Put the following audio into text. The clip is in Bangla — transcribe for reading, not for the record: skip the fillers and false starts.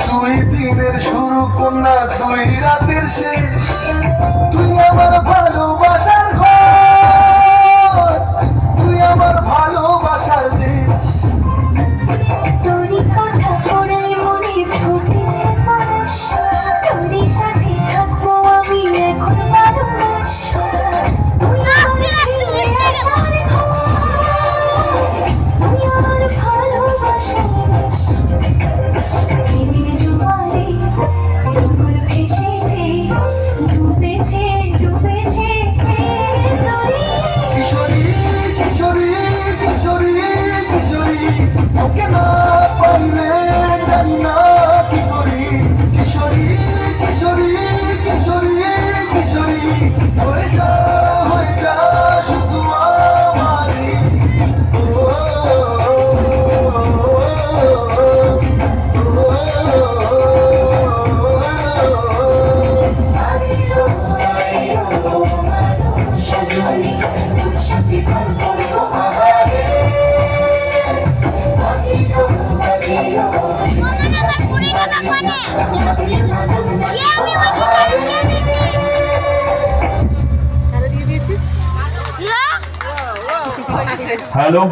দুই দিনের শুরু কন্যা দুই রাতের শেষ, তুই আমার ভালোবাসার ঘর, তুই আমার ভালোবাসার দেশ। তোরই কথা পড়ে মনে ফুটেছে পরশ, তোরই সাথে থাকবো আমি এখন 12 মাস। তুই আমার ফিরে আসার ঘর, তুই আমার ভালোবাসার দেশ। প্রেমের জোয়ারে দুপুর ভেসেছে, ডুবেছে ডুবেছে তোরই। কিশোরী কিশোরী কিশোরী কিশোরী, ওকে না পাইলে জানি না কি করি। কিশোরী কিশোরী কিশোরী কিশোরী, হয়ে যা শুধু আমারই। সজনী তোর সাথে ঘর করবো বাহারে, বাজিও বাজিও হ্যালো।